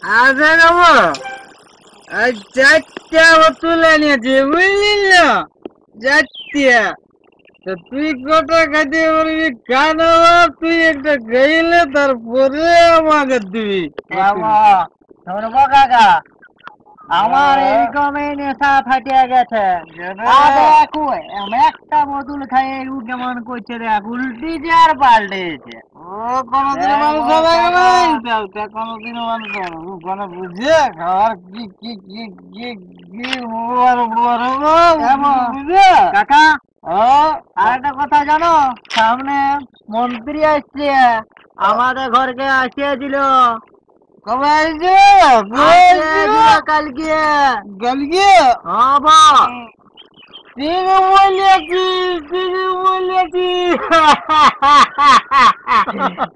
আচ্ছা খাবো চারটা বোতল এনেছি বুঝলি না চারটা তো তুই কটা খাইতে পারবি কেন তুই একটা খাইলে তারপরে আমাকে দিবি ধরবো কাকা আমার এইরকমই নেশা ফাটিয়ে গেছে। দেখো একটা বোতল খাইয়ে কেমন করছে দেখ উল্টিছে আর পাল্টেছে। ও কোনোদিনও মানুষ হবে নাই কোনোদিনও মানুষ হবে কোনো বুঝে খাওয়ার কি কি কি কি কি বুঝে কাকা আর একটা কথা জানো, সামনে মন্ত্রী আসছে, আমাদের ঘরকে আসিয়ে দিল। কবে আসছে কালকে কালকে হবা ঠিক বলেছি ঠিক বলেছি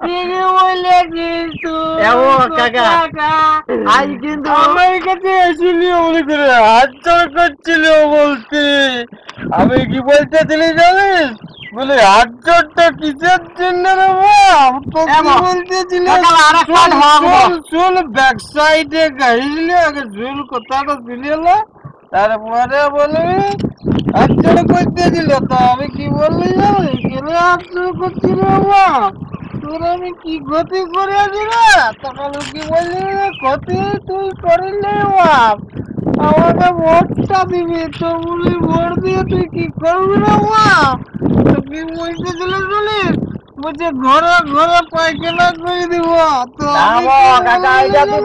ঠিক বলেছিস কাকা আজ কিন্তু আমার কাছে আসলি মনে করে হাত জোর করছিল বলতে আমি কি বলতেছিলি জানিস বলে হাত জোরটা কিসের জন্য রে বাপ তো কি বলতেছিলি চল ব্যাক সাইডে গাইলি আগে ঝুল কথাটা দিলি তারপরে বলবি হাত জোর করতেছিল তো আমি কি বললি জানিস কেন হাত জোর করছিল বাপ তোর আমি কি ক্ষতি করেছি রে তখন কি বললি ক্ষতি তুই করিলি বাপ আমাকে ভোটটা দিবি তো বলি ভোট দিয়ে তুই কি করবি রে বাপ তো কি বলতেছিল শুনিস বলছে ঘরে ঘরে পায়খানা করে দিব তো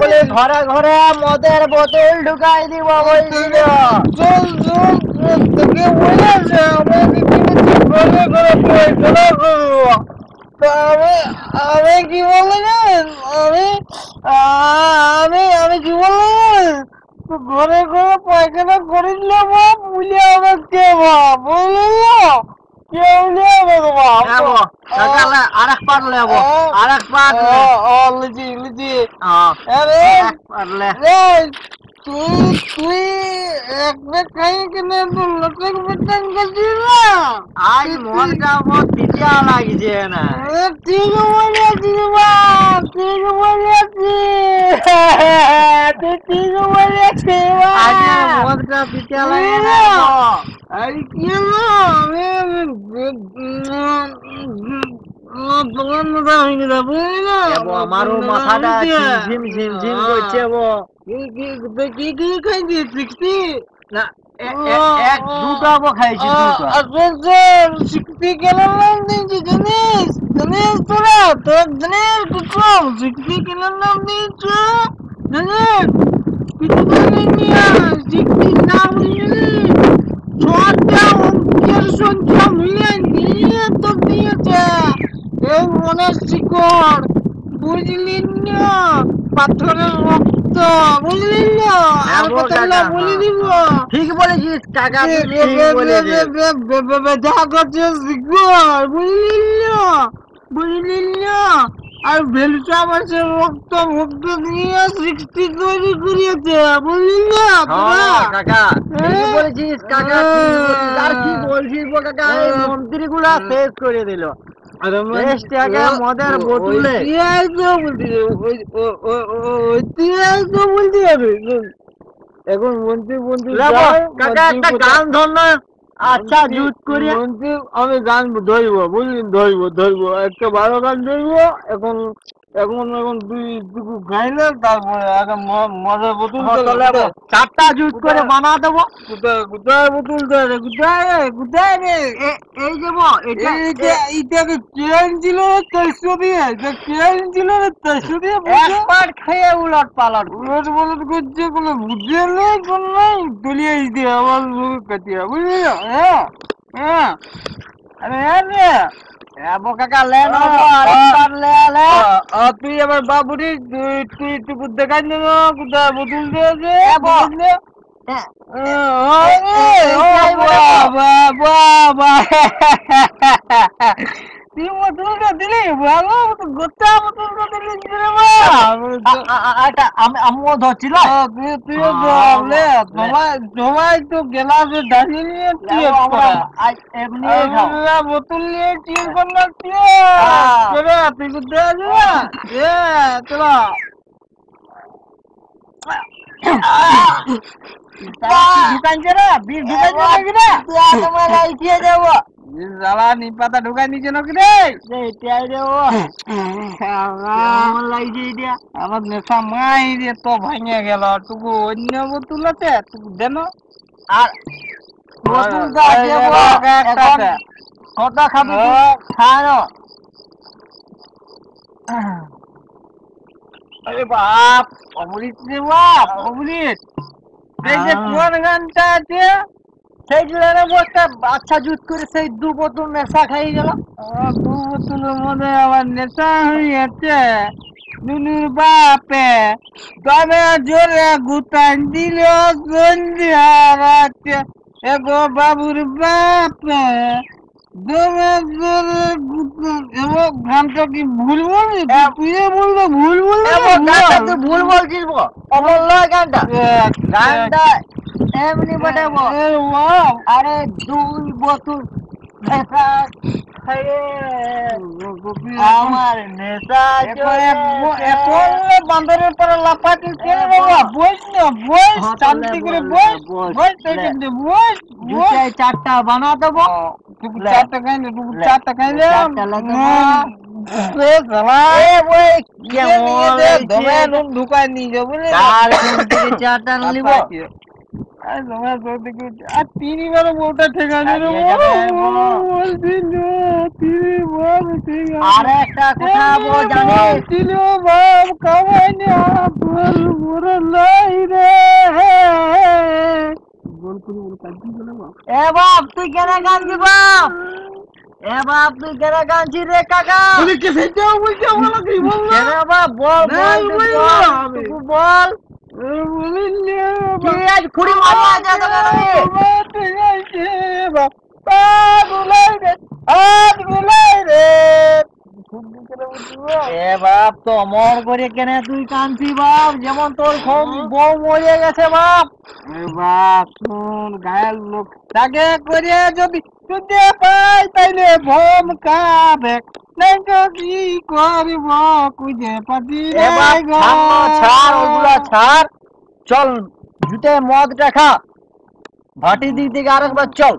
বলে ঘরে ঘরে মদের বোতল ঢুকাই দিব বলছিল। চল চল তোকে বলেছে আমাকে কি বলছে ঘরে ঘরে পায়খানা করবো তো আমি কি বললেন আমি কি বললেন তো ঘরে ঘরে পায়খানা করে দিলে বাপ বুঝে আমার কে বাপ বুঝলি কেউ নেই বাপ আরেক পার লেবো আরেক পার লিচি লিচি আরে তুই একটা খাই কিনে তো লোকের বেতন গেছিস না আজ মনটা আমার তিতিয়া লাগছে না। ঠিক বলেছিস বাপ ঠিক বলেছিস তুই ঠিক বলেছিস আজ মনটা তিতিয়া লাগে না। আর কি হলো আমারও মাথাটা ঝিম ঝিম ঝিম করছে কি কি খাইছি সিক্সটি না এক দুটো খাইছি সিক্সটি কেন নাম দিয়েছি জানিস জানিস তোরা তোর জানিস কুকুর সিক্সটি কেন নাম দিয়েছ জানিস কিছু জানিনি সিক্সটি নাম দিয়েছি ছটা অঙ্কের সংখ্যা মিলে নিয়ে তো দিয়েছে এই মনের শিকড় বুঝলি না পাথরের রক্ত বুঝলি না আর কথা বলে দিব ঠিক বলেছিস কাকা যা করছিস শিকড় বুঝলি না বুঝলি না আর ভেলুচা মাছের রক্ত মুক্ত দিয়ে সৃষ্টি তৈরি করিয়েছে বুঝলি না কাকা ঠিক বলেছিস কাকা আর কি বলছিস কাকা এই মন্ত্রীগুলা শেষ করে দিল মদের বোতলে বলতে হবে এখন মন্ত্রী মন্ত্রী কাকা একটা গান ধর না আচ্ছা জুট করে মন্ত্রী আমি গান ধরবো বুঝলি ধরবো একটা ভালো গান ধরবো এখন এখন এখন দুই গাইলে তারপরে আগে মদের বোতল চারটা জুট করে বানা দেবো। কোথায় কোথায় বোতল দেয় কোথায় কোথায় রে এই দেবো এইটাকে ট্রেন ছিল 400 দিয়ে ট্রেন ছিল 400 দিয়ে একবার খেয়ে উলট পালট করছে কোনো বুঝে নেই কোন নাই দলিয়ে দিতে আমার কাটিয়া বুঝলি হ্যাঁ হ্যাঁ আরে হ্যাঁ কাকা লে তুই আমার বাবুরি তুই একটু দেখাই নেব কোথায় বোতল দিয়েছে তুই বোতলটা দিলি ভালো গোটা বোতলটা দিলি আমিও ধরছিল তুইও ধরলে সবাই তো গেলাসে দাঁড়িয়ে নিয়ে এমনি বোতল নিয়ে চির করলাম তুই কোথায় আছিস চলো ঢুকাইছে না বিষ ঢুকাইছে নাকি না তোমার লাইছিয়ে যাবো জ্বালা নিপাতা ঢুকাই নিচে নাকি রে এটাই দেবো আমার লাইছে এটা আমার নেশা মাই রে তো ভাঙে গেল টুকু অন্য বোতল আছে টুকু দেন আর বোতলটা দেবো এখন কটা খাবি খানো আরে বাপ অমৃত রে বাপ অমৃত এই যে কোন গানটা আছে সেই জন্য বসটা আচ্ছা জুত করে সেই 2 বোতল নেশা খাইয়ে গেল দু বোতলের মধ্যে আবার নেশা হয়েছে নুনুর বাপে তবে জোরে গুতান দিল সন্ধ্যা রাতে এগো বাবুর বাপে দমে জোরে গুতান এগো গানটা কি ভুল বললি তুই বললো ভুল বললি গানটা তুই ভুল বলছিস গো অমল লয় গানটা গানটা এমনি বাটাবো আরে 2 বোতল নেশা খাইয়ে আমার নেশা এখন বান্দরের পরে লাফাতে কেন বাবা বস না বস শান্তি করে বস বস থেকে বস বস 4টা বানা দেবো তুই 4টা খাইলে তুই 4টা খাইলে ঢুকাই নিয়ে যাবো 4টা নিব আর তিনবার বউটা ঠেকানো রে আর একটা কথা বল জানিস বাপ কামাই না বল মোর লাই রে বল করে বল কাঁদছি বলে বাপ এ বাপ তুই কেন কাঁদছিস বাপ এ বাপ তুই কেন কাঁদছিস রে কাকা বলে কে সেটাও বলছে বলো কি বল কেন বাপ বল বল বল কি আজ খুঁড়ি মারা আছে তো কেন এ বাপ তো অমর করে কেন তুই কাঁদছি বাপ যেমন তোর বউ মরে গেছে বাপ বাপ শুন গায়ের লোক তাকে করে যদি শুনতে পাই তাইলে ভম কাবে নাই তো কি করব খুঁজে পাতি এ বাপ ছাড় ওগুলা ছাড় চল জুতে মদটা খা ভাটি দিক থেকে আরেকবার চল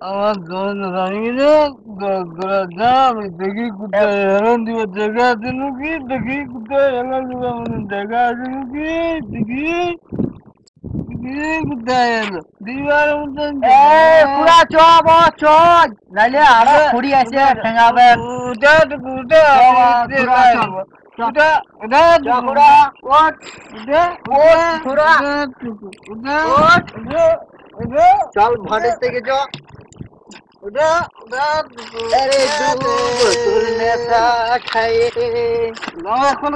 আমার দোন রাঙিলে দেখি কোথায় হেরান দিব জায়গা আছে নাকি দেখি কোথায় হেরান দিব জায়গা আছে নাকি দেখি কোথায় এলো দিবার মতন পুরা চ চ নাইলে আরো খুঁড়ি আছে ঠেঙ্গাবে চল ভাটের থেকে চ আরে নেশা খাইয়ে এখন